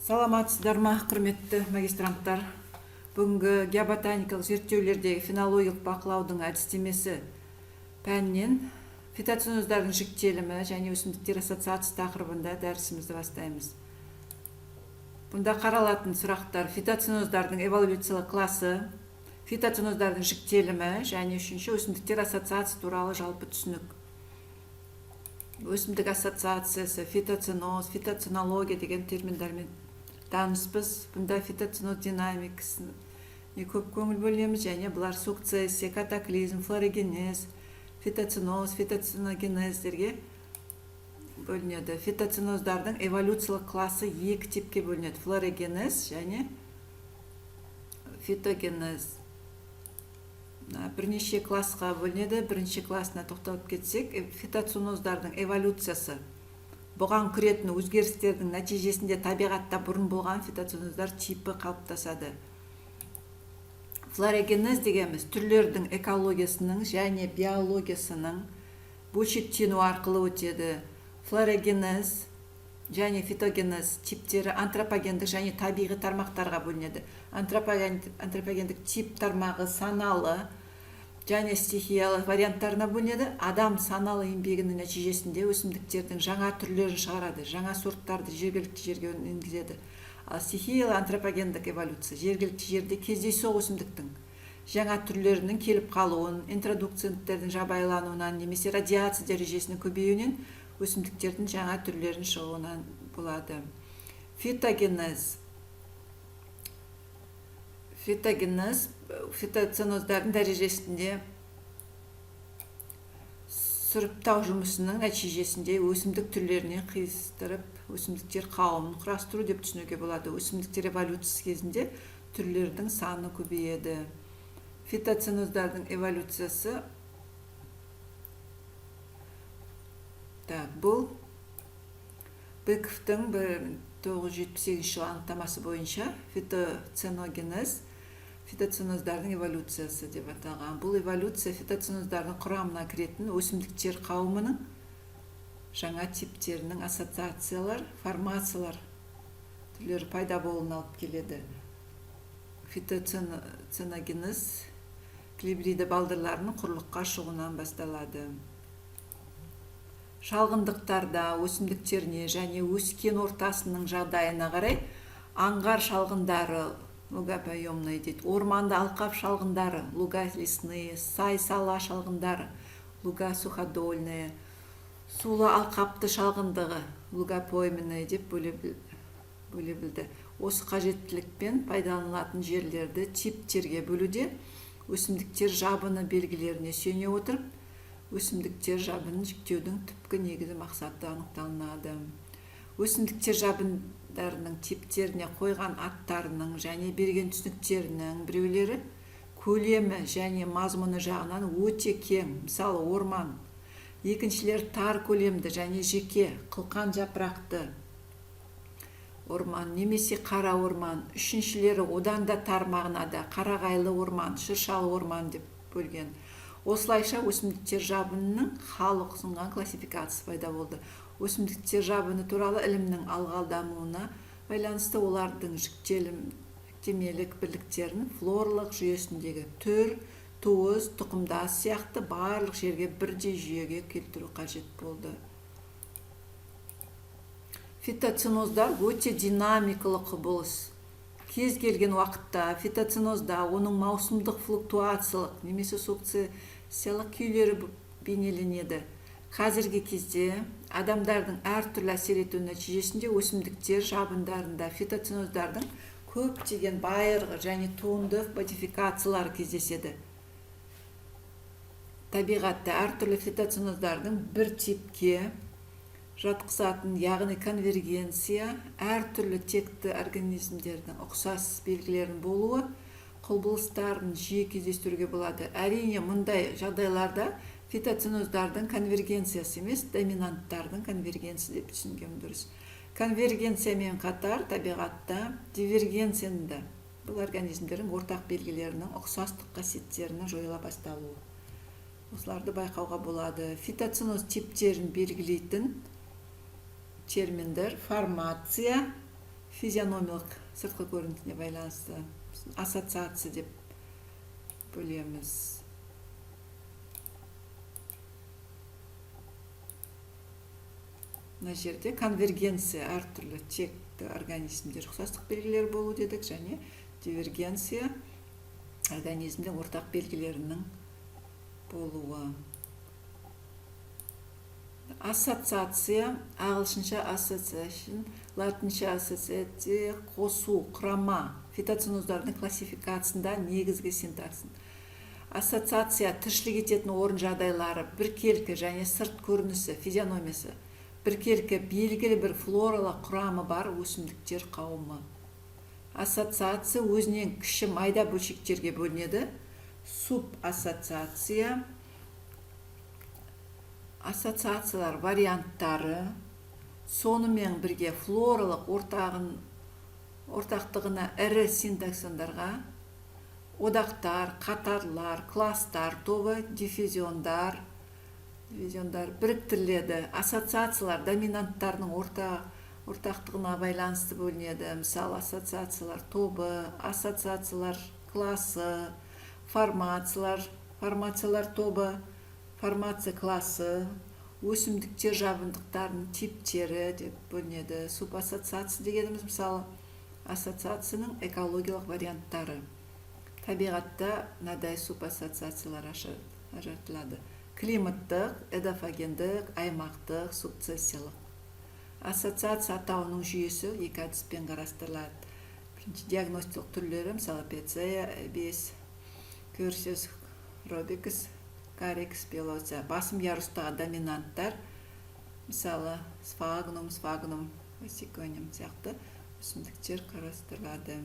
Саламатсыздар ма, құрметті магистранттар? Бүгінгі геоботаникалық зерттеулердегі фенологиялық бақылаудың әдістемесі пәнінен фитоценоздардың жіктелімі және өсімдіктер ассоциациясы тақырыбында дәрісімізді бастаймыз. Бұнда қаралатын сұрақтар: фитоценоздардың эволюциялық класы, фитоценоздардың жіктелімі және үшінші өсімдіктер ассоциациясы туралы жалпы түсінік. Өсімдік ассоциациясы, фитоценоз, фитоценология деген терминдермен таныспыз. Бұнда фитоценоз динамикасына көп көңіл бөлеміз, және бұлар сукцессия, катаклизм, флорогенез, фитоценоз, фитоценогенездерге бөлінеді. Фитоценоздардың эволюциялық класы екі типке бөлінеді: флорогенез және фитогенез. Бірнеше классқа бөлінеді. Бірінші классына тоқталып кетсек, фитоценоздардың эволюциясы бұған кіретін өзгерістердің нәтижесінде табиғатта бұрын болған фитоценоздар типі қалыптасады. Флорогенез дегеніміз түрлердің экологиясының және биологиясының бөлшектену арқылы өтеді. Флорогенез және фитогенез типтері антропогендік және табиғи тармақтарға бөлінеді. Антропогендік тип тармағы саналы және стихиялы варианттарына бөлінеді. Адам саналы еңбегінің нәтижесінде өсімдіктердің жаңа түрлерін шығарады, жаңа сорттарды жергілікті жерге енгізеді. Ал стихиялы антропогендік эволюция жергілікті жерде кездейсоқ өсімдіктің жаңа түрлерінің келіп қалуын, интродукциенттердің жабайылануынан немесе радиация дәрежесінің көбеюінен өсімдіктердің жаңа түрлерін шығуынан болады. Фитогенез фитоценоздардың дәрежесінде сұрыптау жұмысының нәтижесінде өсімдік түрлеріне қиыстырып өсімдіктер қауымын құрастыру деп түсінуге болады. Өсімдіктер эволюциясы кезінде түрлердің саны көбейеді. Фитоценоздардың эволюциясы бұл Быковтың 1978 жылы анықтамасы бойынша фитоценогенез фитоценоздардың эволюциясы деп аталған. Бұл эволюция фитоценоздардың құрамына кіретін өсімдіктер қауымының жаңа типтерінің ассоциациялар, формациялар түрлері пайда болуына алып келеді. Фитоценогенез клибриді балдырларының құрлыққа шығуынан басталады. Шалғындықтарда өсімдіктеріне және өскен ортасының жағдайына қарай аңғар шалғындары, лугоподъемные дейді, орманды алқап шалғындары, луга лесные, сай-сала шалғындары, луга суходольные, сулы алқапты шалғындығы, лугопойменные деп бөле-білді. Осы қажеттілікпен пайдаланылатын жерлерді типтерге бөлуде өсімдіктер жабыны белгілеріне сүйене отырып, өсімдіктер жабынын жіктеудің түпкі негізі мақсаты анықталынады. Өсімдіктер жабындарының типтеріне қойған аттарының және берген түсініктерінің біреулері көлемі және мазмұны жағынан өте кең, мысалы орман. Екіншілер тар көлемді және жеке қылқан жапырақты орман немесе қара орман. Үшіншілері одан да тар мағынада қарағайлы орман, шыршалы орман деп бөлген. Осылайша өсімдіктер жабынының халық ұсынған классификациясы пайда болды. Өсімдіктер жабыны туралы ілімнің алға дамуына байланысты олардың жіктемелік бірліктерін флоралық жүйесіндегі түр, туыс, тұқымдас сияқты барлық жерге бірдей жүйеге келтіру қажет болды. Фитоценоздар өте динамикалық құбылыс. Кез келген уақытта фитоценозда оның маусымдық флуктуациялық немесе сукцессиялық күйлері бейнеленеді. Қазіргі кезде адамдардың әртүрлі әсер ету нәтижесінде өсімдіктер жабындарында фитоценоздардың көптеген байырғы және туындық модификациялары кездеседі. Табиғатта әртүрлі фитоценоздардың бір типке жатқызатын, яғни конвергенция, әртүрлі текті организмдердің ұқсас белгілерінің болуы құбылыстарын жиі кездестіруге болады. Әрине, мұндай жағдайларда фитоценоздардың конвергенциясы емес, доминанттардың конвергенциясы деп түсінген дұрыс. Конвергенциямен қатар табиғатта дивергенцияның да бұл организмдердің ортақ белгілерінің ұқсастық қасиеттерінің жойыла басталуы. Осыларды байқауға болады. Фитоценоз типтерін белгілейтін терминдер формация, физиономиялық сыртқы көрінісіне байланысты ассоциация деп бөлеміз. Мына жерде конвергенция әртүрлі текті организмде ұқсастық белгілері болу дедік, және дивергенция организмдің ортақ белгілерінің болуы. Ассоциация, ағылшынша association, латынша associate, қосу, құрама, фитоценоздардың классификациясында негізгі синтаксын. Ассоциация тіршілік ететін орын жағдайлары, біркелкі және сырт көрінісі, физиономиясы, біркелкі белгілі бір флоралық құрамы бар өсімдіктер қауымы. Ассоциация өзінен кіші майда бөлшектерге бөлінеді. Субассоциация, ассоциациялар варианттары, сонымен бірге флоралық ортақтығына ірі синтаксондарға одақтар, қатарлар, кластар тобы, диффузиондар біріктіріледі. Ассоциациялар доминанттарының ортақтығына байланысты бөлінеді. Мысалы, ассоциациялар тобы, ассоциациялар класы, формациялар тобы, формация класы, өсімдіктер жабындықтарының типтері деп бөлінеді. Субассоциация дегеніміз, мысалы, ассоциацияның экологиялық варианттары. Табиғатта мынадай субассоциациялар ажыратылады. Климаттық, эдофагендік, аймақтық, сукцессиялық. Ассоциация атауының жүйесі екі әдіспен қарастырылады. Бірінші диагностикалық түрлері, мысалы ПЦ, БЕС, Кюрсис, Робикс, Карикс, Пелоция. Басым ярустағы доминанттар, мысалы сфагнум, осиконим сияқты өсімдіктер қарастырылады.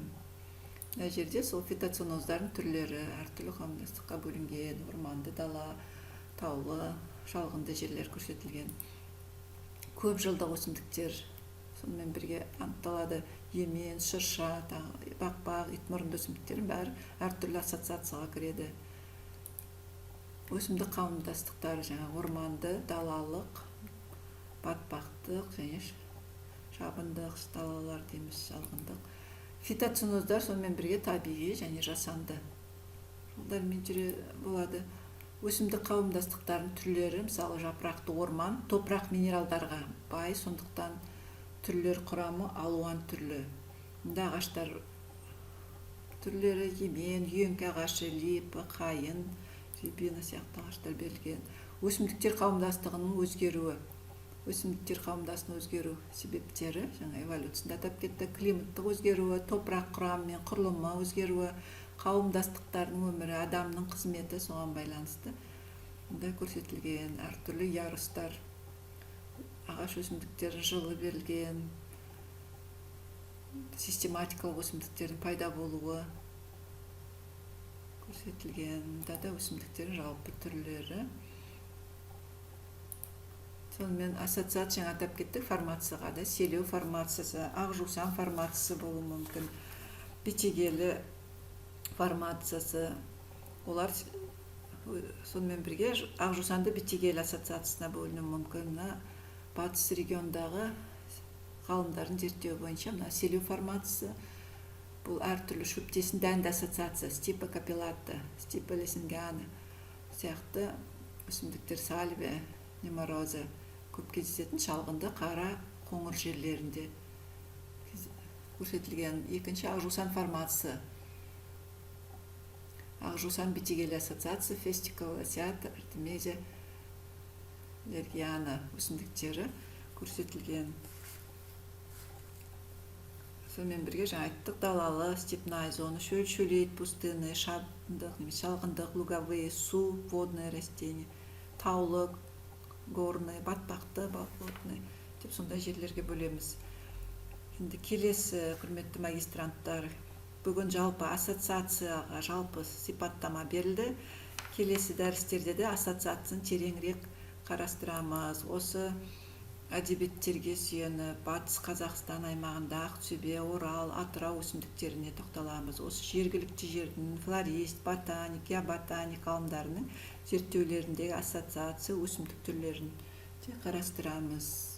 Мына жерде сол фитоценоздардың түрлері әртүрлі қауымдастыққа бөлінген, орманды дала, таулы, шалғынды жерлер көрсетілген. Көп жылдық өсімдіктер сонымен бірге анықталады. Емен, шырша, бақбақ, итмұрынды өсімдіктердің бәрі әртүрлі ассоциацияға кіреді. Өсімдік қауымдастықтары жаңа орманды, далалық, батпақтық және шабындық далалар дейміз, шалғындық. Фитоценоздар сонымен бірге табиғи және жасанды жолдармен жүре болады. Өсімдік қауымдастықтардың түрлері, мысалы жапырақты орман, топырақ минералдарға бай, сондықтан түрлер құрамы алуан түрлі. Мұнда ағаштар түрлері емен, үйеңкі ағашы, липа, қайын, рябина сияқты ағаштар берілген. Өсімдіктер қауымдастығының өзгеруі. Өсімдіктер қауымдастығының өзгеру себептері, жаңа эволюцияда атап кетті, климаттық өзгеруі, топырақ құрамы мен құрылымы өзгеруі, қауымдастықтардың өмірі, адамның қызметі соған байланысты. Мұнда көрсетілген әртүрлі ярустар, ағаш өсімдіктердің жылы берілген, систематикалық өсімдіктердің пайда болуы көрсетілген. Мұнда да өсімдіктердің жалпы түрлері. Сонымен ассоциация жаңа атап кеттік, формацияға да селеу формациясы, ақжусан формациясы болуы мүмкін, бетегелі формациясы. Олар сонымен бірге ақжусанды бетегелі ассоциациясына бөлінуі мүмкін. Батыс региондағы ғалымдардың зерттеуі бойынша мына селеу формациясы бұл әртүрлі шөптесін дәнді ассоциация, стипа капиллата, стипа лесингана сияқты өсімдіктер, сальвия, немороза көп кездесетін шалғынды қара қоңыр жерлерінде көрсетілген. Екінші ақжусан формациясы, ақжусан бетегелі ассоциация, фестикал, асиата, артемизия, лергиана өсімдіктері көрсетілген. Сонымен бірге жаңа айттық, далалы, степная зона, шөлейт, пустынный, шалғындық, луговые, су, водное растение, таулы, горный, батпақты, болотный деп сондай жерлерге бөлеміз. Енді келесі, құрметті магистранттар, бүгін жалпы ассоциацияға жалпы сипаттама берілді. Келесі дәрістерде де ассоциацияны тереңірек қарастырамыз. Осы әдебиеттерге сүйеніп, Батыс Қазақстан аймағында Ақтөбе, Орал, Атырау өсімдіктеріне тоқталамыз. Осы жергілікті жердің флорист, ботаник, геоботаник ғалымдарының зерттеулеріндегі ассоциация өсімдік түрлерін де қарастырамыз.